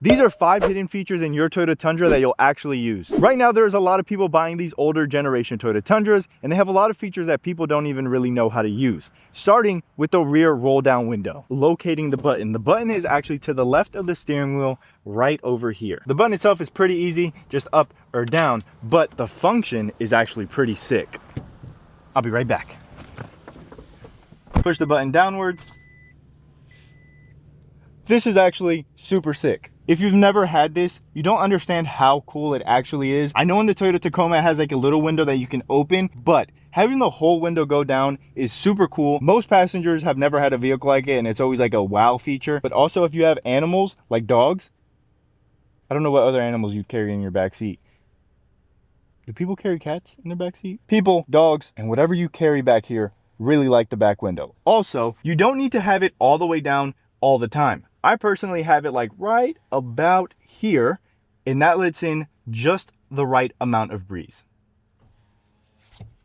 These are 5 hidden features in your Toyota Tundra that you'll actually use. Right now, there's a lot of people buying these older generation Toyota Tundras, and they have a lot of features that people don't even really know how to use. Starting with the rear roll down window, locating the button. The button is actually to the left of the steering wheel, right over here. The button itself is pretty easy, just up or down, but the function is actually pretty sick. I'll be right back. Push the button downwards. This is actually super sick. If you've never had this, you don't understand how cool it actually is. I know in the Toyota Tacoma it has like a little window that you can open, but having the whole window go down is super cool. Most passengers have never had a vehicle like it, and it's always like a wow feature. But also if you have animals like dogs, I don't know what other animals you'd carry in your back seat. Do people carry cats in their back seat? People, dogs, and whatever you carry back here really like the back window. Also, you don't need to have it all the way down all the time. I personally have it like right about here, and that lets in just the right amount of breeze.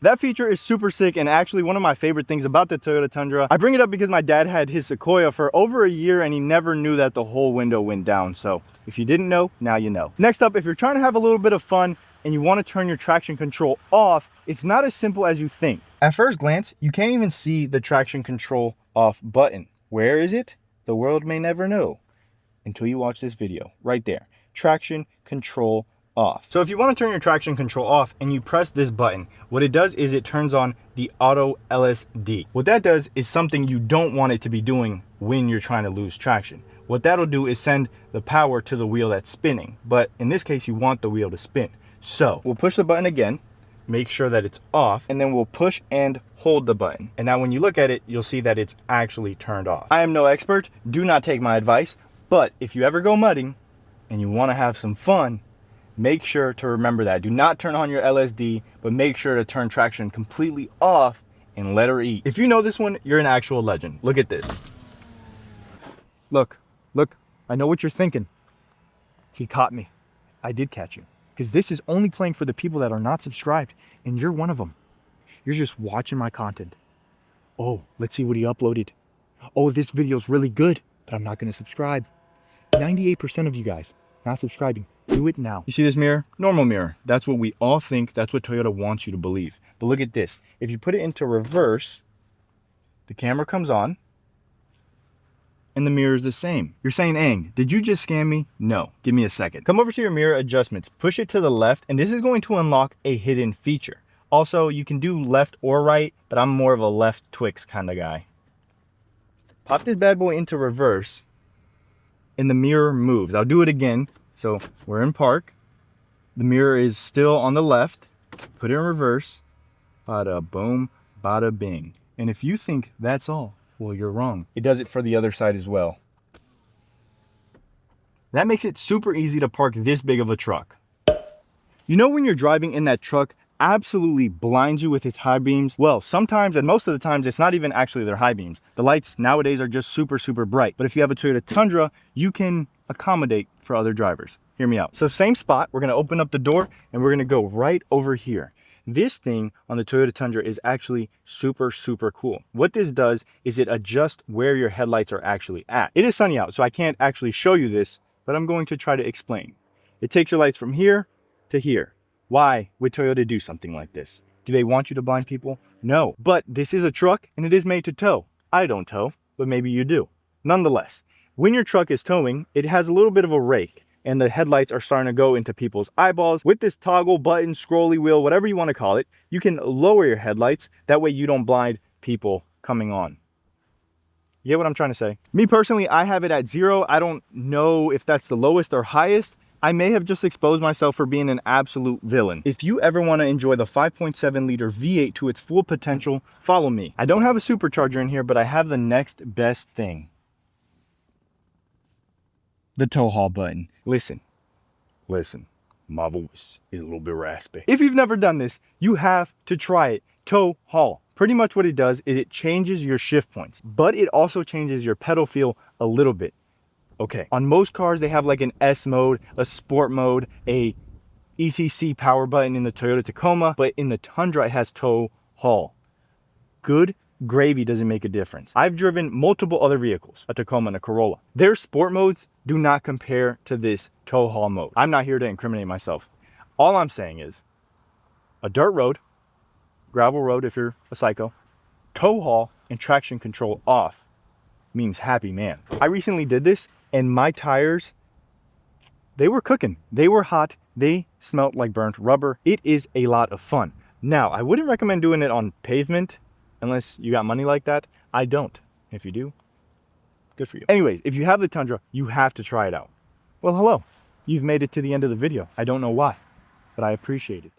That feature is super sick, and actually one of my favorite things about the Toyota Tundra. I bring it up because my dad had his Sequoia for over a year and he never knew that the whole window went down. So if you didn't know, now you know. Next up, if you're trying to have a little bit of fun and you want to turn your traction control off, it's not as simple as you think. At first glance, you can't even see the traction control off button. Where is it? The world may never know until you watch this video. Right there, traction control off. So if you want to turn your traction control off and you press this button, what it does is it turns on the auto LSD. What that does is something you don't want it to be doing when you're trying to lose traction. What that'll do is send the power to the wheel that's spinning. But in this case, you want the wheel to spin. So we'll push the button again, make sure that it's off, and then we'll push and hold the button. And now when you look at it, you'll see that it's actually turned off. I am no expert, do not take my advice, but if you ever go mudding and you want to have some fun, make sure to remember that. Do not turn on your LSD, but make sure to turn traction completely off and let her eat. If you know this one, you're an actual legend. Look at this. Look, I know what you're thinking. He caught me. I did catch you. Because this is only playing for the people that are not subscribed, and you're one of them. You're just watching my content. Oh, let's see what he uploaded. Oh, this video's really good, but I'm not going to subscribe. 98% of you guys not subscribing. Do it now. You see this mirror? Normal mirror. That's what we all think. That's what Toyota wants you to believe. But look at this. If you put it into reverse, the camera comes on, and the mirror is the same. You're saying, Aang, did you just scam me? No, give me a second. Come over to your mirror adjustments, push it to the left, and this is going to unlock a hidden feature. Also, you can do left or right, but I'm more of a left Twix kind of guy. Pop this bad boy into reverse, and the mirror moves. I'll do it again. So we're in park. The mirror is still on the left. Put it in reverse. Bada boom, bada bing. And if you think that's all, well, you're wrong. It does it for the other side as well. That makes it super easy to park this big of a truck. You know when you're driving in that truck absolutely blinds you with its high beams? Well, sometimes, and most of the times, it's not even actually their high beams. The lights nowadays are just super bright. But if you have a Toyota Tundra, you can accommodate for other drivers. Hear me out. So same spot, we're gonna open up the door and we're gonna go right over here. This thing on the Toyota Tundra is actually super cool. What this does is it adjusts where your headlights are actually at. It is sunny out, so I can't actually show you this, but I'm going to try to explain. It takes your lights from here to here. Why would Toyota do something like this? Do they want you to blind people? No, but this is a truck and it is made to tow. I don't tow, but maybe you do. Nonetheless, when your truck is towing, it has a little bit of a rake, and the headlights are starting to go into people's eyeballs. With this toggle button, scrolly wheel, whatever you want to call it, you can lower your headlights. That way you don't blind people coming on. You get what I'm trying to say? Me personally, I have it at 0. I don't know if that's the lowest or highest. I may have just exposed myself for being an absolute villain. If you ever want to enjoy the 5.7 liter V8 to its full potential, follow me. I don't have a supercharger in here, but I have the next best thing. The tow haul button. Listen, my voice is a little bit raspy. If you've never done this, you have to try it. Tow haul. Pretty much what it does is it changes your shift points, but it also changes your pedal feel a little bit. Okay, on most cars, they have like an S mode, a sport mode, a ETC power button in the Toyota Tacoma, but in the Tundra, it has tow haul. Good gravy doesn't make a difference. I've driven multiple other vehicles, a Tacoma and a Corolla. Their sport modes do not compare to this tow haul mode. I'm not here to incriminate myself. All I'm saying is a dirt road, gravel road if you're a psycho, tow haul and traction control off means happy man. I recently did this and my tires, they were cooking. They were hot. They smelled like burnt rubber. It is a lot of fun. Now, I wouldn't recommend doing it on pavement unless you got money like that. I don't. If you do, good for you. Anyways, if you have the Tundra, you have to try it out. Well, hello. You've made it to the end of the video. I don't know why, but I appreciate it.